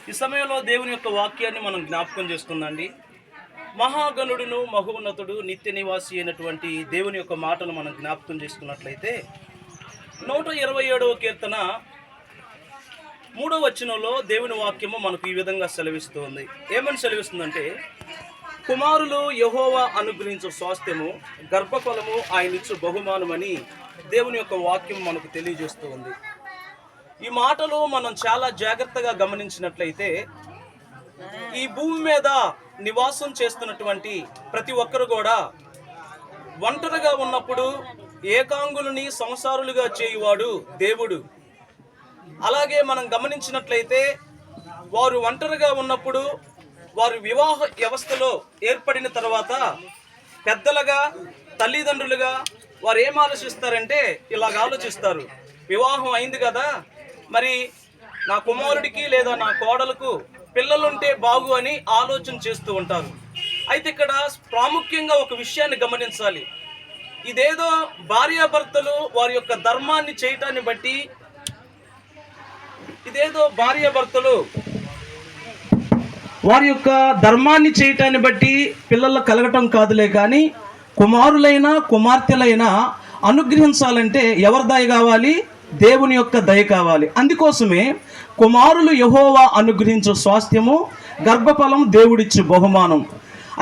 ఈ సమయంలో దేవుని యొక్క వాక్యాన్ని మనం జ్ఞాపకం చేసుకుందండి. మహాగణుడును మహోన్నతుడు నిత్య నివాసి అయినటువంటి దేవుని యొక్క మాటలు మనం జ్ఞాపకం చేసుకున్నట్లయితే 127వ కీర్తన 3వ వచనంలో దేవుని వాక్యము మనకు ఈ విధంగా సెలవిస్తుంది. ఏమని సెలవిస్తుందంటే, కుమారులు యెహోవా అనుగ్రహించు స్వాస్థ్యము, గర్భఫలము ఆయనిచ్చు బహుమానమని దేవుని యొక్క వాక్యం మనకు తెలియజేస్తూ ఉంది. ఈ మాటలు మనం చాలా జాగ్రత్తగా గమనించినట్లయితే, ఈ భూమి మీద నివాసం చేస్తున్నటువంటి ప్రతి ఒక్కరు కూడా ఒంటరిగా ఉన్నప్పుడు ఏకాంగులని సంసారులుగా చేయువాడు దేవుడు. అలాగే మనం గమనించినట్లయితే వారు ఒంటరిగా ఉన్నప్పుడు వారు వివాహ వ్యవస్థలో ఏర్పడిన తర్వాత పెద్దలుగా తల్లిదండ్రులుగా వారు ఏం ఆలోచిస్తారంటే ఇలాగ ఆలోచిస్తారు, వివాహం అయింది కదా, మరి నా కుమారుడికి లేదా నా కోడలకు పిల్లలుంటే బాగు అని ఆలోచన చేస్తూ ఉంటారు. అయితే ఇక్కడ ప్రాముఖ్యంగా ఒక విషయాన్ని గమనించాలి. ఇదేదో భార్యాభర్తలు వారి యొక్క ధర్మాన్ని చేయటాన్ని బట్టి, వారి యొక్క ధర్మాన్ని చేయటాన్ని బట్టి పిల్లలు కలగటం కాదులే, కానీ కుమారులైనా కుమార్తెలైనా అనుగ్రహించాలంటే ఎవరి దయ కావాలి? దేవుని యొక్క దయ కావాలి. అందుకోసమే కుమారులు యెహోవా అనుగ్రహించు స్వాస్థ్యము, గర్భఫలం దేవుడిచ్చు బహుమానం.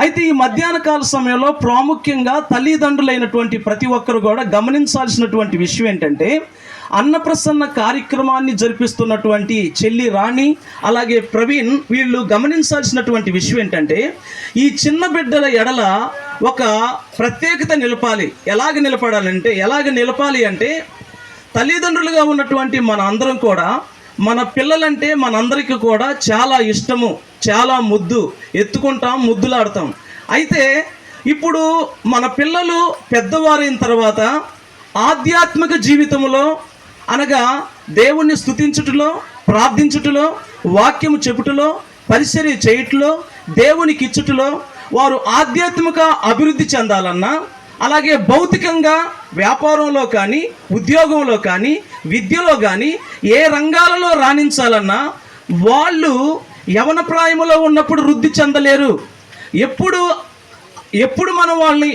అయితే ఈ మధ్యాహ్న కాల సమయంలో ప్రాముఖ్యంగా తల్లిదండ్రులైనటువంటి ప్రతి ఒక్కరు కూడా గమనించాల్సినటువంటి విషయం ఏంటంటే, అన్నప్రసన్న కార్యక్రమాన్ని జరిపిస్తున్నటువంటి చెల్లి రాణి అలాగే ప్రవీణ్ వీళ్ళు గమనించాల్సినటువంటి విషయం ఏంటంటే, ఈ చిన్న బిడ్డల ఎడల ఒక ప్రత్యేకత నిలపాలి. ఎలాగ నిలపాలి అంటే తల్లిదండ్రులుగా ఉన్నటువంటి మన అందరం కూడా మన పిల్లలంటే మనందరికీ కూడా చాలా ఇష్టము, చాలా ముద్దు, ఎత్తుకుంటాం, ముద్దులాడతాం. అయితే ఇప్పుడు మన పిల్లలు పెద్దవారైన తర్వాత ఆధ్యాత్మిక జీవితంలో అనగా దేవుణ్ణి స్తుతించుటలో, ప్రార్థించుటలో, వాక్యము చెప్పుటలో, పరిచర్య చేయుటలో, దేవునికి ఇచ్చుటలో వారు ఆధ్యాత్మిక అభివృద్ధి చెందాలన్నా, అలాగే భౌతికంగా వ్యాపారంలో కానీ, ఉద్యోగంలో కానీ, విద్యలో కానీ ఏ రంగాలలో రాణించాలన్నా వాళ్ళు యవన ప్రాయములో ఉన్నప్పుడు వృద్ధి చెందలేరు. ఎప్పుడు మనం వాళ్ళని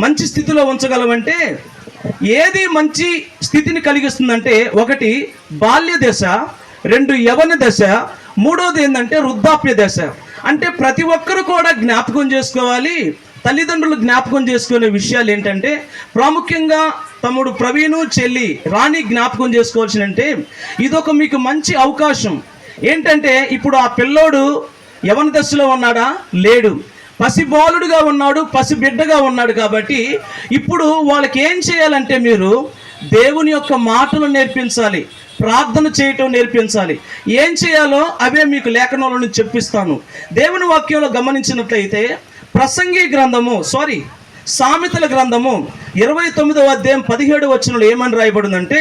మంచి స్థితిలో ఉంచగలమంటే, ఏది మంచి స్థితిని కలిగిస్తుందంటే, 1 బాల్య దశ, 2 యవన దశ, 3వది ఏంటంటే వృద్ధాప్య దశ. అంటే ప్రతి ఒక్కరు కూడా జ్ఞాపకం చేసుకోవాలి. తల్లిదండ్రులు జ్ఞాపకం చేసుకునే విషయాలు ఏంటంటే, ప్రాముఖ్యంగా తమ్ముడు ప్రవీణు, చెల్లి రాణి జ్ఞాపకం చేసుకోవాల్సిందంటే, ఇదొక మీకు మంచి అవకాశం. ఏంటంటే ఇప్పుడు ఆ పిల్లోడు యవన దశలో ఉన్నాడా? లేడు. పసిబాలుడుగా ఉన్నాడు, పసిబిడ్డగా ఉన్నాడు. కాబట్టి ఇప్పుడు వాళ్ళకి ఏం చేయాలంటే, మీరు దేవుని యొక్క మాటలు నేర్పించాలి, ప్రార్థన చేయటం నేర్పించాలి. ఏం చేయాలో అవే మీకు లేఖనంలో నుంచి చెప్పిస్తాను. దేవుని వాక్యంలో గమనించినట్లయితే సామెతల గ్రంథము 29వ అధ్యాయం 17వ వచనంలో ఏమని రాయబడిందంటే,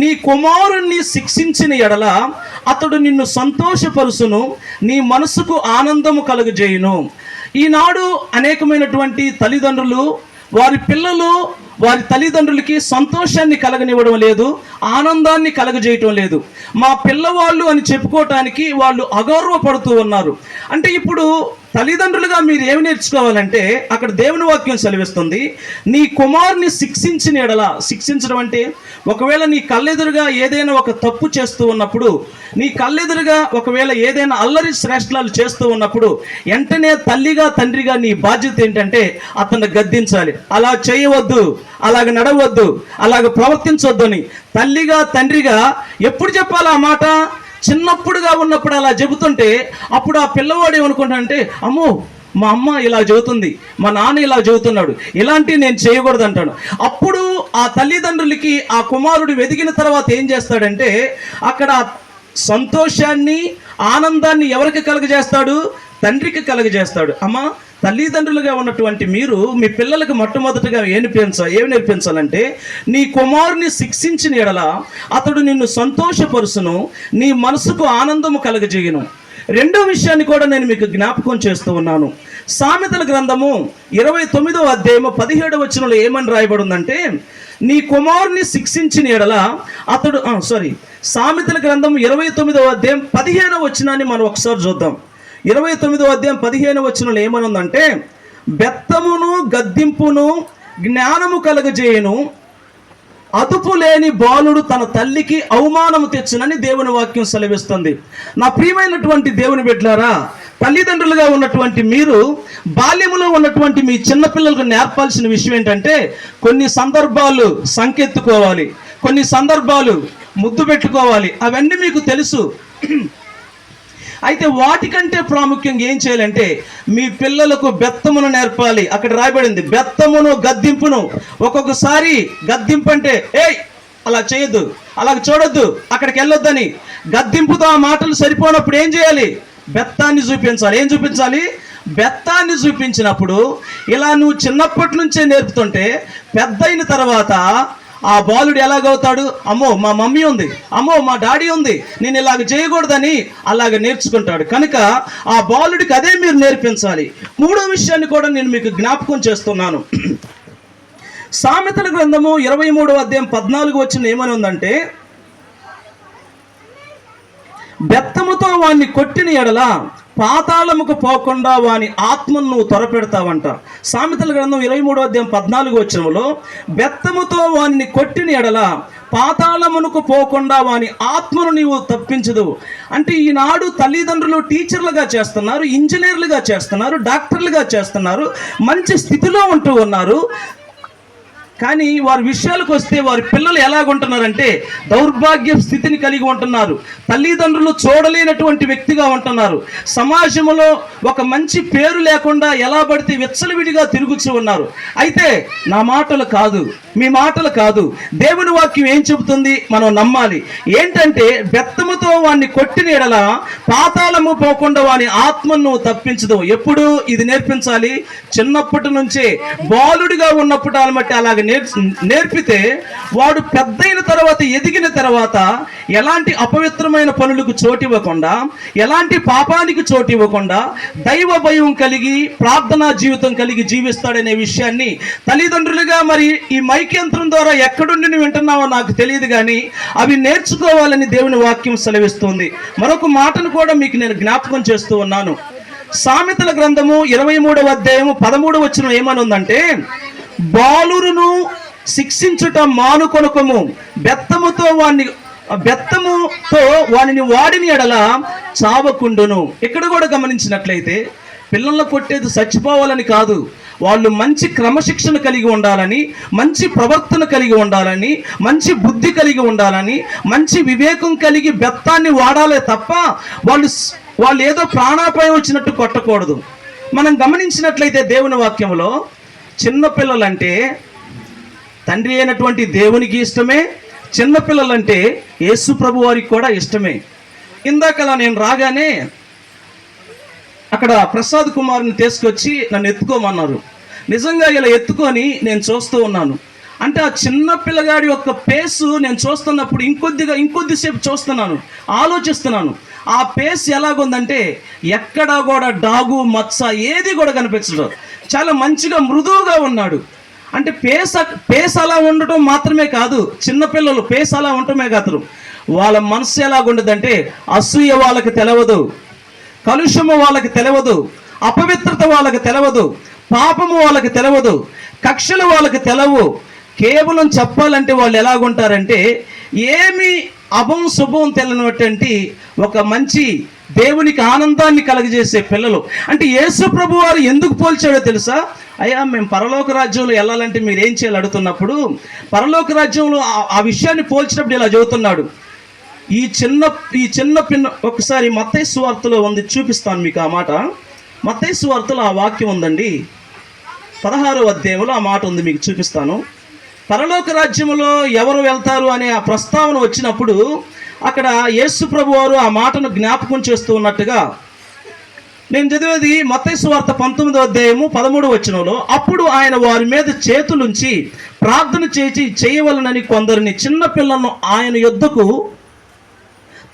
నీ కుమారుణ్ణి శిక్షించిన ఎడల అతడు నిన్ను సంతోషపరుచును, నీ మనసుకు ఆనందము కలుగజేయును. ఈనాడు అనేకమైనటువంటి తల్లిదండ్రులు వారి పిల్లలు వారి తల్లిదండ్రులకి సంతోషాన్ని కలగనివ్వడం లేదు, ఆనందాన్ని కలగజేయటం లేదు. మా పిల్లవాళ్ళు అని చెప్పుకోవటానికి వాళ్ళు అగౌరవపడుతూ ఉన్నారు. అంటే ఇప్పుడు తల్లిదండ్రులుగా మీరు ఏమి నేర్చుకోవాలంటే, అక్కడ దేవుని వాక్యం సెలవిస్తుంది, నీ కుమారుని శిక్షించిన ఎడల. శిక్షించడం అంటే, ఒకవేళ నీ కళ్ళెదురుగా ఏదైనా ఒక తప్పు చేస్తూ ఉన్నప్పుడు, నీ కళ్ళెదురుగా ఒకవేళ ఏదైనా అల్లరి శ్రేష్ఠాలు చేస్తూ ఉన్నప్పుడు వెంటనే తల్లిగా తండ్రిగా నీ బాధ్యత ఏంటంటే అతన్ని గద్దించాలి. అలా చేయవద్దు, అలాగ నడవద్దు, అలాగ ప్రవర్తించవద్దు అని తల్లిగా తండ్రిగా ఎప్పుడు చెప్పాలి ఆ మాట? చిన్నప్పుడుగా ఉన్నప్పుడు అలా చెబుతుంటే అప్పుడు ఆ పిల్లవాడు ఏమనుకుంటాడంటే, అమ్మో మా అమ్మ ఇలా చెబుతుంది, మా నాన్న ఇలా చెబుతున్నాడు, ఇలాంటివి నేను చేయకూడదు అంటాడు. అప్పుడు ఆ తల్లిదండ్రులకి ఆ కుమారుడు ఎదిగిన తర్వాత ఏం చేస్తాడంటే, అక్కడ సంతోషాన్ని ఆనందాన్ని ఎవరికి కలుగజేస్తాడు? తండ్రికి కలుగజేస్తాడు. అమ్మ, తల్లిదండ్రులుగా ఉన్నటువంటి మీరు మీ పిల్లలకు మొట్టమొదటిగా ఏమి నేర్పించాలంటే, నీ కుమారుని శిక్షించిన ఎడల అతడు నిన్ను సంతోషపరుచును, నీ మనసుకు ఆనందము కలుగజేయును. రెండో విషయాన్ని కూడా నేను మీకు జ్ఞాపకం చేస్తూ ఉన్నాను. సామెతల గ్రంథము 29వ అధ్యాయము 17వ వచనంలో ఏమని రాయబడి ఉందంటే, నీ కుమారుని శిక్షించిన ఎడల అతడు సామెతల గ్రంథం 29వ అధ్యాయం 15వ వచనాన్ని మనం ఒకసారి చూద్దాం. 29వ అధ్యాయం 15వ వచనంలో ఏమని ఉందంటే, బెత్తమును గద్దింపును జ్ఞానము కలగజేయును, అదుపు లేని బాలుడు తన తల్లికి అవమానము తెచ్చునని దేవుని వాక్యం సెలవిస్తుంది. నా ప్రియమైనటువంటి దేవుని బిడ్డలారా, తల్లిదండ్రులుగా ఉన్నటువంటి మీరు బాల్యములో ఉన్నటువంటి మీ చిన్నపిల్లలకు నేర్పాల్సిన విషయం ఏంటంటే, కొన్ని సందర్భాలు సంకెత్తుకోవాలి, కొన్ని సందర్భాలు ముద్దు పెట్టుకోవాలి, అవన్నీ మీకు తెలుసు. అయితే వాటికంటే ప్రాముఖ్యంగా ఏం చేయాలంటే, మీ పిల్లలకు బెత్తమును నేర్పాలి. అక్కడ రాయబడింది బెత్తమును గద్దింపును. ఒక్కొక్కసారి గద్దింపు అంటే ఏయ్ అలా చేయొద్దు, అలా చూడొద్దు, అక్కడికి వెళ్ళొద్దని. గద్దింపుతో ఆ మాటలు సరిపోనప్పుడు ఏం చేయాలి? బెత్తాన్ని చూపించాలి. ఏం చూపించాలి? బెత్తాన్ని చూపించినప్పుడు ఇలా నువ్వు చిన్నప్పటి నుంచే నేర్పుతుంటే పెద్ద అయిన తర్వాత ఆ బాలుడు ఎలాగవుతాడు? అమ్మో మా మమ్మీ ఉంది, అమ్మో మా డాడీ ఉంది, నేను ఇలాగ చేయకూడదని అలాగ నేర్చుకుంటాడు. కనుక ఆ బాలుడికి అదే మీరు నేర్పించాలి. మూడో విషయాన్ని కూడా నేను మీకు జ్ఞాపకం చేస్తున్నాను. సామెతల గ్రంథము 23వ అధ్యాయం 14వ వచనం ఏమని ఉందంటే, బెత్తముతో వాణ్ణి కొట్టిన ఎడల పాతాళముకు పోకుండా వాని ఆత్మను నువ్వు త్వరపెడతావంట. సామెతల గ్రంథం 23వ అధ్యాయం 14వ వచనంలో, బెత్తముతో వాని కొట్టిన ఎడల పాతాళమునకు పోకుండా వాని ఆత్మను నీవు తప్పించదు. అంటే ఈనాడు తల్లిదండ్రులు టీచర్లుగా చేస్తున్నారు, ఇంజనీర్లుగా చేస్తున్నారు, డాక్టర్లుగా చేస్తున్నారు, మంచి స్థితిలో ఉంటూ ఉన్నారు. కానీ వారి విషయాలకు వస్తే వారి పిల్లలు ఎలాగుంటున్నారంటే దౌర్భాగ్య స్థితిని కలిగి ఉంటున్నారు. తల్లిదండ్రులు చూడలేనటువంటి వ్యక్తిగా ఉంటున్నారు. సమాజంలో ఒక మంచి పేరు లేకుండా ఎలా పడితే విచ్చలవిడిగా తిరుగుతూ ఉన్నారు. అయితే నా మాటలు కాదు, మీ మాటలు కాదు, దేవుని వాక్యం ఏం చెబుతుంది మనం నమ్మాలి. ఏంటంటే, బెత్తముతో వాడిని కొట్టిన ఎడల పాతాళము పోకుండా వాని ఆత్మను తప్పించదు. ఎప్పుడు ఇది నేర్పించాలి? చిన్నప్పటి నుంచే, బాలుడిగా ఉన్నప్పుడు అలమట్టి అలాగ నేర్పితే వాడు పెద్దయిన తర్వాత, ఎదిగిన తర్వాత ఎలాంటి అపవిత్రమైన పనులకు చోటివ్వకుండా, ఎలాంటి పాపానికి చోటివ్వకుండా దైవ భయం కలిగి ప్రార్థనా జీవితం కలిగి జీవిస్తాడనే విషయాన్ని తల్లిదండ్రులుగా, మరి ఈ మైక్ యంత్రం ద్వారా ఎక్కడుండి నువ్వు వింటున్నావో నాకు తెలియదు, కానీ అవి నేర్చుకోవాలని దేవుని వాక్యం సెలవిస్తుంది. మరొక మాటను కూడా మీకు నేను జ్ఞాపకం చేస్తూ ఉన్నాను. సామెతల గ్రంథము 23వ అధ్యాయము 13వ వచనం ఏమని ఉందంటే, బాలురును శిక్షించుట మానుకొనకము, బెత్తముతో వానిని వాడిన ఎడల చావకుండును. ఇక్కడ కూడా గమనించినట్లయితే పిల్లలను కొట్టేది చచ్చిపోవాలని కాదు, వాళ్ళు మంచి క్రమశిక్షణ కలిగి ఉండాలని, మంచి ప్రవర్తన కలిగి ఉండాలని, మంచి బుద్ధి కలిగి ఉండాలని, మంచి వివేకం కలిగి బెత్తాన్ని వాడాలే తప్ప వాళ్ళు ఏదో ప్రాణాపాయం వచ్చినట్టు కొట్టకూడదు. మనం గమనించినట్లయితే దేవుని వాక్యంలో చిన్నపిల్లలంటే తండ్రి అయినటువంటి దేవునికి ఇష్టమే, చిన్నపిల్లలంటే యేసు ప్రభు వారికి కూడా ఇష్టమే. ఇందాకలా నేను రాగానే అక్కడ ప్రసాద్ కుమార్ని తీసుకొచ్చి నన్ను ఎత్తుకోమన్నారు. నిజంగా ఇలా ఎత్తుకొని నేను చూస్తూ ఉన్నాను. అంటే ఆ చిన్న పిల్లగాడి యొక్క పేసు నేను చూస్తున్నప్పుడు ఇంకొద్దిసేపు చూస్తున్నాను, ఆలోచిస్తున్నాను. ఆ పేస్ ఎలాగుందంటే ఎక్కడా కూడా డాగు మచ్చ ఏది కూడా కనిపించదు. చాలా మంచిగా మృదువుగా ఉన్నాడు. అంటే పేస్ అలా ఉండటం మాత్రమే కాదు, చిన్నపిల్లలు పేస్ అలా ఉండటమే కాదు, వాళ్ళ మనసు ఎలాగుండదంటే అసూయ వాళ్ళకి తెలవదు, కలుషము వాళ్ళకి తెలవదు, అపవిత్రత వాళ్ళకి తెలవదు, పాపము వాళ్ళకి తెలవదు, కక్షలు వాళ్ళకి తెలవు. కేవలం చెప్పాలంటే వాళ్ళు ఎలాగుంటారంటే ఏమి అభం శుభం తెలియనటువంటి ఒక మంచి దేవునికి ఆనందాన్ని కలగజేసే పిల్లలు. అంటే యేసు ప్రభు వారు ఎందుకు పోల్చాడో తెలుసా? అయ్యా మేము పరలోక రాజ్యంలో వెళ్ళాలంటే మీరు ఏం చేయాలి అడుగుతున్నప్పుడు, పరలోక రాజ్యంలో ఆ విషయాన్ని పోల్చినప్పుడు ఇలా చెబుతున్నాడు. ఈ చిన్న పిన్న ఒకసారి మత్తయి సువార్తలో ఉంది, చూపిస్తాను మీకు ఆ మాట. మత్తయి సువార్తలో ఆ వాక్యం ఉందండి, 16వ అధ్యాయంలో ఆ మాట ఉంది, మీకు చూపిస్తాను. పరలోక రాజ్యంలో ఎవరు వెళ్తారు అనే ఆ ప్రస్తావన వచ్చినప్పుడు అక్కడ యేసు ప్రభు వారు ఆ మాటను జ్ఞాపకం చేస్తూ ఉన్నట్టుగా నేను చదివేది మత్తయి సువార్త 19వ అధ్యాయము 13వ వచనంలో, అప్పుడు ఆయన వారి మీద చేతులుంచి ప్రార్థన చేయవలనని కొందరిని చిన్న పిల్లలను ఆయన యొద్దకు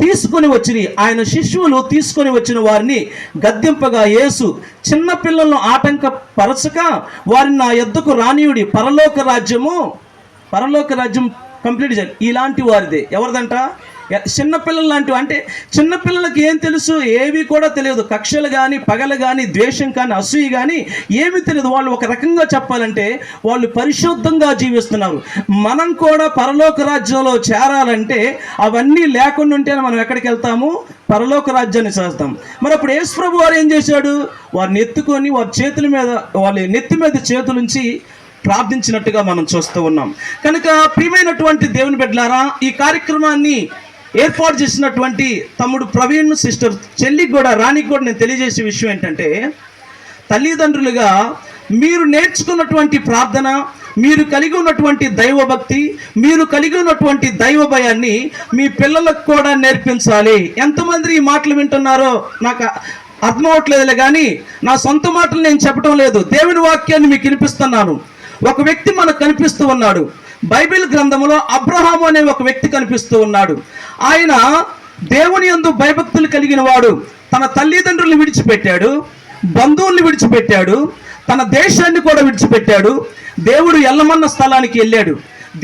తీసుకొని వచ్చి ఆయన శిష్యులు తీసుకొని వచ్చిన వారిని గద్దింపగా యేసు చిన్న పిల్లలను ఆటంకపరచక వారిని నా యొద్దకు రానియుడి పరలోక రాజ్యం కంప్లీట్ చేయాలి. ఇలాంటి వారిదే ఎవరిదంట? చిన్నపిల్లలు లాంటివి. అంటే చిన్నపిల్లలకి ఏం తెలుసు? ఏవి కూడా తెలియదు. కక్షలు కానీ, పగలు కానీ, ద్వేషం కానీ, అసూయ కానీ ఏమీ తెలియదు. వాళ్ళు ఒక రకంగా చెప్పాలంటే వాళ్ళు పరిశుద్ధంగా జీవిస్తున్నారు. మనం కూడా పరలోక రాజ్యంలో చేరాలంటే అవన్నీ లేకుండా ఉంటేనే మనం ఎక్కడికి వెళ్తాము? పరలోక రాజ్యాన్ని చేస్తాం. మరి అప్పుడు యేసు ప్రభు వారు ఏం చేశాడు? వారిని ఎత్తుకొని వారి చేతుల మీద, వాళ్ళ నెత్తి మీద చేతులుంచి ప్రార్థించినట్టుగా మనం చూస్తూ ఉన్నాం. కనుక ప్రియమైనటువంటి దేవుని బిడ్డలారా, ఈ కార్యక్రమాన్ని ఏర్పాటు చేసినటువంటి తమ్ముడు ప్రవీణ్, సిస్టర్ చెల్లికి కూడా, రాణికి కూడా నేను తెలియజేసే విషయం ఏంటంటే, తల్లిదండ్రులుగా మీరు నేర్చుకున్నటువంటి ప్రార్థన, మీరు కలిగి ఉన్నటువంటి దైవభక్తి, మీరు కలిగి ఉన్నటువంటి దైవ భయాన్ని మీ పిల్లలకు కూడా నేర్పించాలి. ఎంతమంది ఈ మాటలు వింటున్నారో నాకు అర్థం అవట్లేదులే, కానీ నా సొంత మాటలు నేను చెప్పడం లేదు, దేవుని వాక్యాన్ని మీకు వినిపిస్తున్నాను. ఒక వ్యక్తి మనకు కనిపిస్తూ ఉన్నాడు. బైబిల్ గ్రంథంలో అబ్రహాము అనే ఒక వ్యక్తి కనిపిస్తూ ఉన్నాడు. ఆయన దేవుని యందు భయభక్తులు కలిగిన వాడు. తన తల్లిదండ్రులను విడిచిపెట్టాడు, బంధువుల్ని విడిచిపెట్టాడు, తన దేశాన్ని కూడా విడిచిపెట్టాడు. దేవుడు ఎల్లమన్న స్థలానికి వెళ్ళాడు.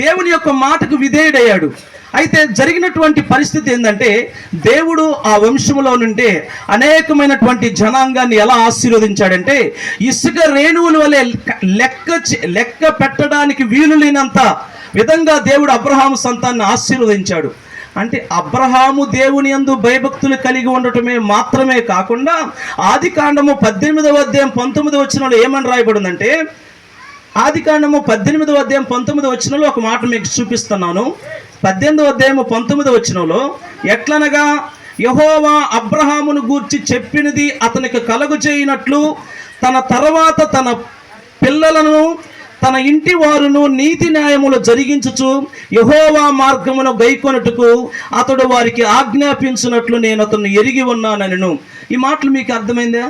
దేవుని యొక్క మాటకు విధేయుడయ్యాడు. అయితే జరిగినటువంటి పరిస్థితి ఏంటంటే, దేవుడు ఆ వంశంలో నుండి అనేకమైనటువంటి జనాంగాన్ని ఎలా ఆశీర్వదించాడంటే, ఇసుక రేణువుల వలె లెక్క పెట్టడానికి వీలు లేనంత విధంగా దేవుడు అబ్రహాము సంతాన్ని ఆశీర్వదించాడు. అంటే అబ్రహాము దేవుని యందు భయభక్తులు కలిగి ఉండటమే మాత్రమే కాకుండా, ఆదికాండము 18వ అధ్యాయం 19వ వచనంలో ఏమని రాయబడిందంటే, ఆదికాండము 18వ అధ్యాయం 19వ వచనంలో ఒక మాట మీకు చూపిస్తున్నాను. 18వ అధ్యాయము 19వ వచనంలో, ఎట్లనగా యెహోవా అబ్రహామును గూర్చి చెప్పినది అతనికి కలుగజేయనట్లు తన తర్వాత తన పిల్లలను తన ఇంటి వారును నీతి న్యాయములు జరిగించుచు యెహోవా మార్గమును గైకొనుటకు అతడు వారికి ఆజ్ఞాపించినట్లు నేను అతన్ని ఎరిగి ఉన్నానను. ఈ మాటలు మీకు అర్థమైందా?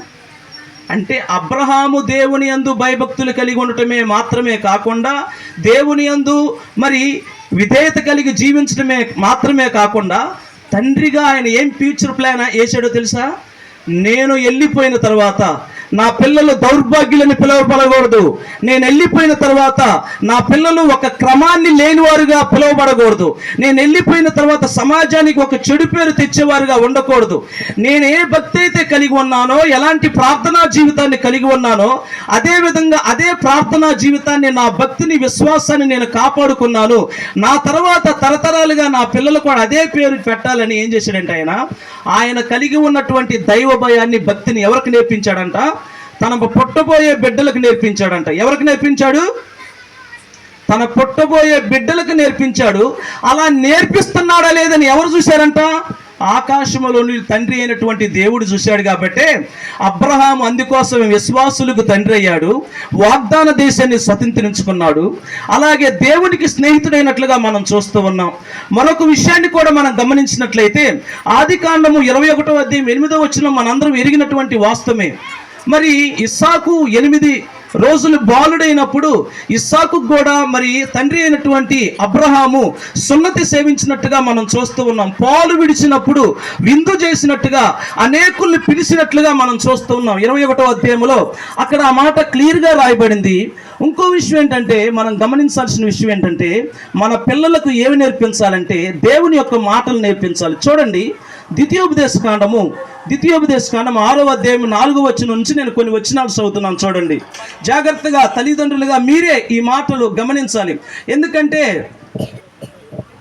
అంటే అబ్రహాము దేవుని యందు భయభక్తులు కలిగి ఉండటమే మాత్రమే కాకుండా, దేవుని యందు మరి విధేయత కలిగి జీవించడమే మాత్రమే కాకుండా, తండ్రిగా ఆయన ఏం ఫ్యూచర్ ప్లాన్ వేసాడో తెలుసా? నేను వెళ్ళిపోయిన తర్వాత నా పిల్లలు దౌర్భాగ్యులని పిలువబడకూడదు. నేను వెళ్ళిపోయిన తర్వాత నా పిల్లలు ఒక క్రమాన్ని లేనివారుగా పిలువబడకూడదు. నేను వెళ్ళిపోయిన తర్వాత సమాజానికి ఒక చెడు పేరు తెచ్చేవారుగా ఉండకూడదు. నేను ఏ భక్తి అయితే కలిగి ఉన్నానో, ఎలాంటి ప్రార్థనా జీవితాన్ని కలిగి ఉన్నానో, అదే విధంగా అదే ప్రార్థనా జీవితాన్ని, నా భక్తిని, విశ్వాసాన్ని నేను కాపాడుకున్నాను. నా తర్వాత తరతరాలుగా నా పిల్లలు కూడా అదే పేరు పెట్టాలని ఏం చేశాడంటే ఆయన కలిగి ఉన్నటువంటి దైవ భయాన్ని, భక్తిని ఎవరికి నేర్పించాడంట? తన పుట్టబోయే బిడ్డలకు నేర్పించాడంట. ఎవరికి నేర్పించాడు? తన పుట్టబోయే బిడ్డలకు నేర్పించాడు. అలా నేర్పిస్తున్నాడా లేదని ఎవరు చూశారంట? ఆకాశములోని తండ్రి అయినటువంటి దేవుడు చూశాడు. కాబట్టి అబ్రహాము అందుకోసం విశ్వాసులకు తండ్రి అయ్యాడు, వాగ్దాన దేశాన్ని స్వతంత్రించుకున్నాడు. అలాగే దేవునికి స్నేహితుడైనట్లుగా మనం చూస్తూ ఉన్నాం. మరొక విషయాన్ని కూడా మనం గమనించినట్లయితే, ఆదికాండము 21వ అధ్యాయం 8వ వచనం మనందరం ఎరిగినటువంటి వాస్తవమే. మరి ఇస్సాకు 8 రోజులు బాలుడైనప్పుడు ఇస్సాకు కూడా మరి తండ్రి అయినటువంటి అబ్రహాము సున్నతి సేవించినట్టుగా మనం చూస్తూ ఉన్నాం. పాలు విడిచినప్పుడు విందు చేసినట్టుగా, అనేకుల్ని పిలిచినట్లుగా మనం చూస్తూ ఉన్నాం. 21వ అధ్యాయంలో అక్కడ ఆ మాట క్లియర్గా రాయబడింది. ఇంకో విషయం ఏంటంటే, మనం గమనించాల్సిన విషయం ఏంటంటే, మన పిల్లలకు ఏమి నేర్పించాలంటే దేవుని యొక్క మాటలు నేర్పించాలి. చూడండి, ద్వితీయోపదేశ కాండము 6వ అధ్యాయం 4వ వచనం నుంచి నేను కొన్ని వచనాలు చదువుతున్నాను. చూడండి జాగ్రత్తగా, తల్లిదండ్రులుగా మీరే ఈ మాటలు గమనించాలి. ఎందుకంటే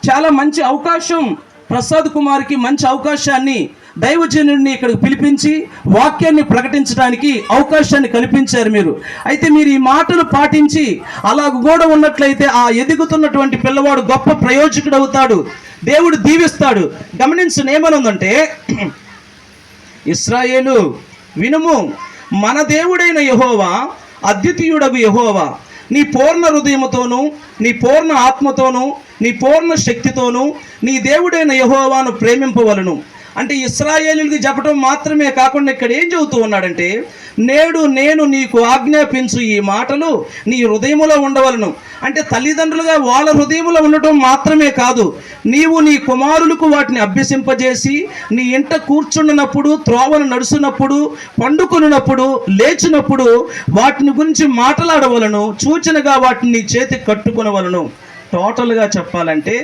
చాలా మంచి అవకాశం, ప్రసాద్ కుమార్కి మంచి అవకాశాన్ని దైవజనుడిని ఇక్కడికి పిలిపించి వాక్యాన్ని ప్రకటించడానికి అవకాశాన్ని కల్పించారు మీరు. అయితే మీరు ఈ మాటలు పాటించి అలా కూడా ఉన్నట్లయితే ఆ ఎదుగుతున్నటువంటి పిల్లవాడు గొప్ప ప్రయోజకుడు అవుతాడు, దేవుడు దీవిస్తాడు. గమనించండి, ఏమనుందంటే, ఇశ్రాయేలు వినుము, మన దేవుడైన యెహోవా, అద్వితీయుడగు యెహోవా, నీ పూర్ణ హృదయముతోనూ, నీ పూర్ణ ఆత్మతోనూ, నీ పూర్ణ శక్తితోనూ నీ దేవుడైన యెహోవాను ప్రేమింపవలను. అంటే ఇశ్రాయేలీయులకు చెప్పడం మాత్రమే కాకుండా ఇక్కడ ఏం చెబుతూ ఉన్నాడంటే, నేడు నేను నీకు ఆజ్ఞాపించు ఈ మాటలు నీ హృదయములో ఉండవలను. అంటే తల్లిదండ్రులుగా వాళ్ళ హృదయంలో ఉండటం మాత్రమే కాదు, నీవు నీ కుమారులకు వాటిని అభ్యసింపజేసి నీ ఇంట కూర్చున్నప్పుడు, త్రోవను నడుచున్నప్పుడు, పండుకొనున్నప్పుడు, లేచినప్పుడు వాటిని గురించి మాట్లాడవలను, సూచనగా వాటిని నీ చేతికి కట్టుకొనవలను. టోటల్గా చెప్పాలంటే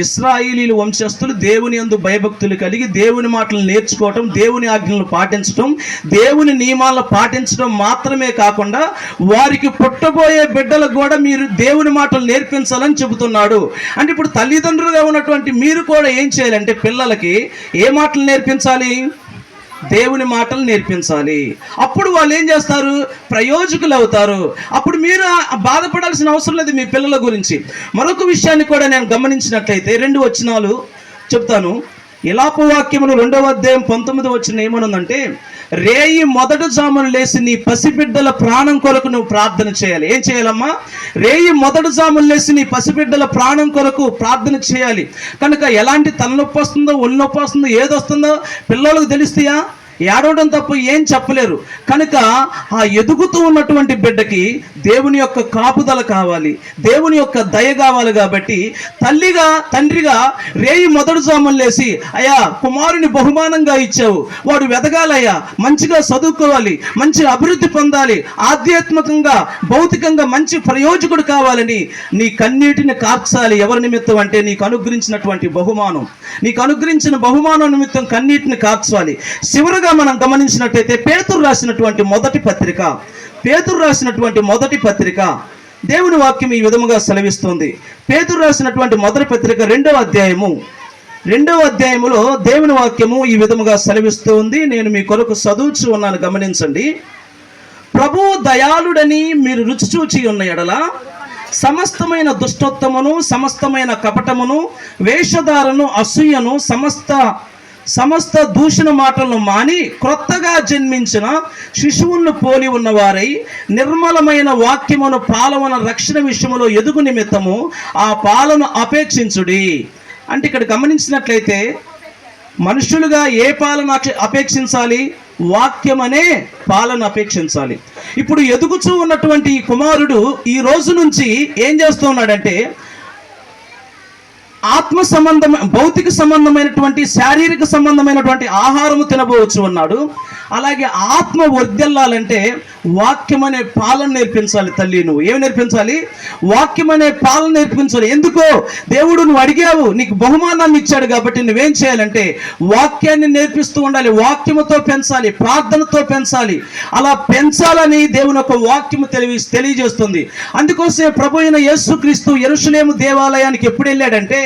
ఇశ్రాయేలీయుల వంశస్థులు దేవుని యందు భయభక్తులు కలిగి దేవుని మాటలు నేర్చుకోవటం, దేవుని ఆజ్ఞలను పాటించడం, దేవుని నియమాలను పాటించడం మాత్రమే కాకుండా వారికి పుట్టబోయే బిడ్డలకు కూడా మీరు దేవుని మాటలు నేర్పించాలని చెబుతున్నాడు. అంటే ఇప్పుడు తల్లిదండ్రులుగా ఉన్నటువంటి మీరు కూడా ఏం చేయాలంటే పిల్లలకి ఏ మాటలు నేర్పించాలి? దేవుని మాటలు నేర్పించాలి. అప్పుడు వాళ్ళు ఏం చేస్తారు? ప్రయోజకులు అవుతారు. అప్పుడు మీరు బాధపడాల్సిన అవసరం లేదు మీ పిల్లల గురించి. మరొక విషయాన్ని కూడా నేను గమనించినట్లయితే 2 వచనాలు చెప్తాను. ఇలాపు వాక్యములు 2వ అధ్యాయం 19వ వచనం ఏమనుందంటే, రేయి మొదటి జామును లేచి నీ పసిబిడ్డల ప్రాణం కొరకు నువ్వు ప్రార్థన చేయాలి. ఏం చేయాలమ్మా? రేయి మొదటి జామును లేచి నీ పసిబిడ్డల ప్రాణం కొరకు ప్రార్థన చేయాలి. కనుక ఎలాంటి తలనొప్పి వస్తుందో, ఒళ్ళు నొప్పి వస్తుందో, ఏదొస్తుందో పిల్లలకు తెలుస్తాయా? ఏడవడం తప్ప ఏం చెప్పలేరు. కనుక ఆ ఎదుగుతూ ఉన్నటువంటి బిడ్డకి దేవుని యొక్క కాపుదల కావాలి, దేవుని యొక్క దయ కావాలి. కాబట్టి తల్లిగా తండ్రిగా రేయి మొదటి జాములు లేసి, అయ్యా కుమారుని బహుమానంగా ఇచ్చావు, వాడు వెదగాలయ్యా, మంచిగా చదువుకోవాలి, మంచి అభివృద్ధి పొందాలి, ఆధ్యాత్మికంగా భౌతికంగా మంచి ప్రయోజకుడు కావాలని నీ కన్నీటిని కార్చాలి. ఎవరి నిమిత్తం అంటే నీకు అనుగ్రహించినటువంటి బహుమానం, నీకు అనుగ్రహించిన బహుమానం నిమిత్తం కన్నీటిని కార్చాలి. చివరగా మనం గమనించినట్లయితే పేతురు రాసినటువంటి మొదటి పత్రిక దేవుని వాక్యం ఈ విధముగా సెలవిస్తుంది. పేతురు రాసినటువంటి మొదటి పత్రిక 2వ అధ్యాయములో దేవుని వాక్యము ఈ విధముగా సెలవిస్తూ ఉంది. నేను మీ కొరకు చదువుచు ఉన్నాను, గమనించండి. ప్రభువు దయాళుడని మీరు రుచి చూచి ఉన్న ఎడల సమస్తమైన దుష్టత్వమును, సమస్తమైన కపటమును, వేషధారను, అసూయను, సమస్త దూషణ మాటలను మాని క్రొత్తగా జన్మించిన శిశువులను పోలి ఉన్నవారై నిర్మలమైన వాక్యమును పాలన రక్షణ విషయంలో ఎదుగు నిమిత్తము ఆ పాలను అపేక్షించుడి. అంటే ఇక్కడ గమనించినట్లయితే మనుషులుగా ఏ పాలన అపేక్షించాలి? వాక్యం అనే పాలన అపేక్షించాలి. ఇప్పుడు ఎదుగుచూ ఉన్నటువంటి ఈ కుమారుడు ఈ రోజు నుంచి ఏం చేస్తూ ఉన్నాడంటే, ఆత్మ సంబంధం, భౌతిక సంబంధమైనటువంటి, శారీరక సంబంధమైనటువంటి ఆహారము తినబోవచ్చు ఉన్నాడు. అలాగే ఆత్మ వర్ధిల్లాలంటే వాక్యం అనే పాలన నేర్పించాలి. తల్లి నువ్వు ఏమి నేర్పించాలి? వాక్యం అనే పాలన నేర్పించాలి. ఎందుకో దేవుడు నువ్వు అడిగావు, నీకు బహుమానాన్ని ఇచ్చాడు కాబట్టి నువ్వేం చేయాలంటే వాక్యాన్ని నేర్పిస్తూ ఉండాలి. వాక్యముతో పెంచాలి, ప్రార్థనతో పెంచాలి. అలా పెంచాలని దేవుని యొక్క వాక్యము తెలియజేస్తుంది. అందుకోసమే ప్రభు అయిన యేసుక్రీస్తు యెరూషలేము దేవాలయానికి ఎప్పుడు వెళ్ళాడంటే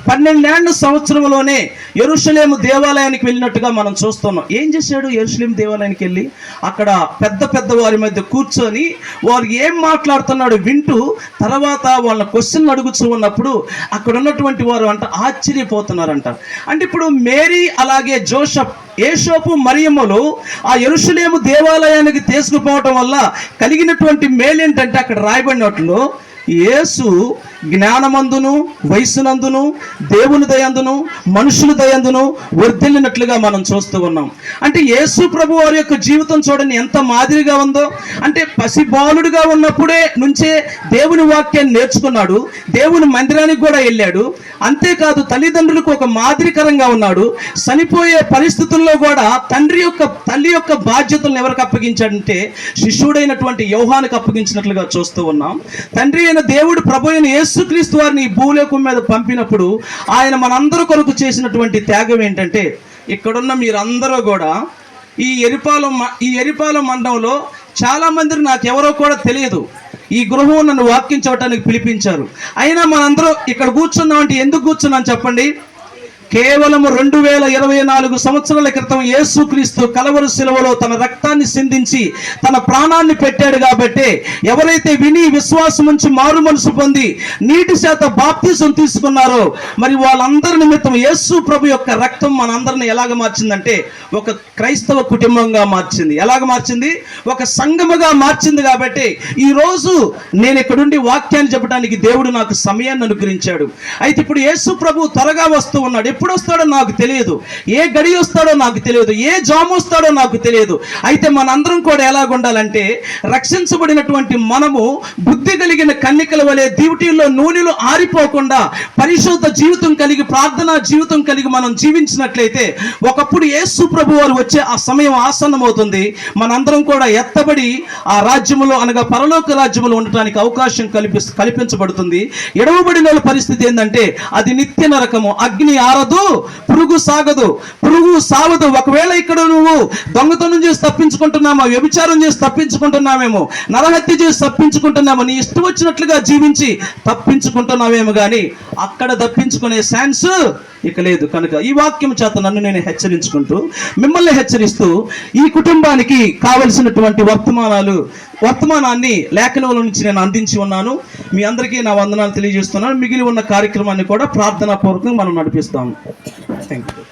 12 సంవత్సరంలోనే యెరూషలేము దేవాలయానికి వెళ్ళినట్టుగా మనం చూస్తున్నాం. ఏం చేశాడు? యెరూషలేము దేవాలయానికి వెళ్ళి అక్కడ పెద్ద వారి మధ్య కూర్చొని వారు ఏం మాట్లాడుతున్నాడు వింటూ, తర్వాత వాళ్ళ క్వశ్చన్లు అడుగుతూ ఉన్నప్పుడు అక్కడ ఉన్నటువంటి వారు ఆశ్చర్యపోతున్నారంట. అంటే ఇప్పుడు మేరీ అలాగే యేసోపు మరియమ్మలు ఆ యెరూషలేము దేవాలయానికి తీసుకుపోవటం వల్ల కలిగినటువంటి మేలేంటంటే అక్కడ రాయబడినట్లు యేసు జ్ఞానమందును, వయసునందును, దేవుని దయందును, మనుషుల దయందును వర్ధిల్లినట్లుగా మనం చూస్తూ ఉన్నాం. అంటే యేసు ప్రభు వారి యొక్క జీవితం చూడండి ఎంత మాదిరిగా ఉందో. అంటే పసిబాలుడుగా ఉన్నప్పుడే నుంచే దేవుని వాక్యాన్ని నేర్చుకున్నాడు, దేవుని మందిరానికి కూడా వెళ్ళాడు. అంతేకాదు తల్లిదండ్రులకు ఒక మాదిరికరంగా ఉన్నాడు. చనిపోయే పరిస్థితుల్లో కూడా తల్లి యొక్క బాధ్యతలను ఎవరికి అప్పగించాడంటే శిష్యుడైనటువంటి యోహానుకు అప్పగించినట్లుగా చూస్తూ ఉన్నాం. తండ్రి అయిన దేవుడు ప్రభు అయిన యేసుక్రీస్తు వారిని ఈ భూలోకం మీద పంపినప్పుడు ఆయన మనందరి కొరకు చేసినటువంటి త్యాగం ఏంటంటే, ఇక్కడున్న మీరందరూ కూడా ఈ ఎరిపాలెం మండలంలో చాలా మంది నాకెవరో కూడా తెలియదు. ఈ గృహం నన్ను వాక్యం చెప్పడానికి పిలిపించారు. అయినా మనందరం ఇక్కడ కూర్చున్నామంటే ఎందుకు కూర్చున్నాం చెప్పండి? కేవలం 2024 సంవత్సరాల క్రితం యేసుక్రీస్తు కలవరి శిలువలో తన రక్తాన్ని సిందించి తన ప్రాణాన్ని పెట్టాడు. కాబట్టి ఎవరైతే విని విశ్వాసం ఉంచి మారు మనసు పొంది నీటి చేత బాప్తిజం తీసుకున్నారో మరి వాళ్ళందరి నిమిత్తం యేసు ప్రభు యొక్క రక్తం మనందరిని ఎలాగ మార్చిందంటే ఒక క్రైస్తవ కుటుంబంగా మార్చింది. ఎలాగ మార్చింది? ఒక సంఘముగా మార్చింది. కాబట్టి ఈరోజు నేను ఇక్కడుండి వాక్యాన్ని చెప్పడానికి దేవుడు నాకు సమయాన్ని అనుగ్రహించాడు. అయితే ఇప్పుడు యేసు ప్రభు త్వరగా వస్తూ ఉన్నాడు. ఎప్పుడు వస్తాడో నాకు తెలియదు, ఏ గడి వస్తాడో నాకు తెలియదు, ఏ జాము వస్తాడో నాకు తెలియదు. అయితే మనందరం కూడా ఎలాగుండాలంటే, రక్షించబడినటువంటి మనము బుద్ధి కలిగిన కన్యకల వలె డ్యూటీల్లో నూనెలు ఆరిపోకుండా పరిశుద్ధ జీవితం కలిగి, ప్రార్థనా జీవితం కలిగి మనం జీవించినట్లయితే ఒకప్పుడు యేసు ప్రభు వారు వచ్చే ఆ సమయం ఆసన్నమవుతుంది. మనందరం కూడా ఎత్తబడి ఆ రాజ్యములో, అనగా పరలోక రాజ్యములో ఉండటానికి అవకాశం కల్పించబడుతుంది. ఎడవబడిన వాళ్ళ పరిస్థితి ఏంటంటే అది నిత్య నరకము. అగ్ని ఆరదు, పురుగు సాగదు, పురుగు సావదు. ఒకవేళ ఇక్కడ నువ్వు దొంగతనం చేసి తప్పించుకుంటున్నామో, వ్యభిచారం చేసి తప్పించుకుంటున్నామేమో, నరహత్య చేసి తప్పించుకుంటున్నామో, నీ ఇష్టం వచ్చినట్లుగా జీవించి తప్పించుకుంటున్నావేమో, కానీ అక్కడ తప్పించుకునే ఛాన్స్ ఇక లేదు. కనుక ఈ వాక్యం చేత నన్ను నేను హెచ్చరించుకుంటూ, మిమ్మల్ని హెచ్చరిస్తూ, ఈ కుటుంబానికి కావలసినటువంటి వర్తమానాన్ని లేఖనంలో నుంచి నేను అందించి ఉన్నాను. మీ అందరికీ నా వందనాలు తెలియజేస్తున్నాను. మిగిలి ఉన్న కార్యక్రమాన్ని కూడా ప్రార్థనాపూర్వకంగా మనం నడిపిస్తాము. Thank you.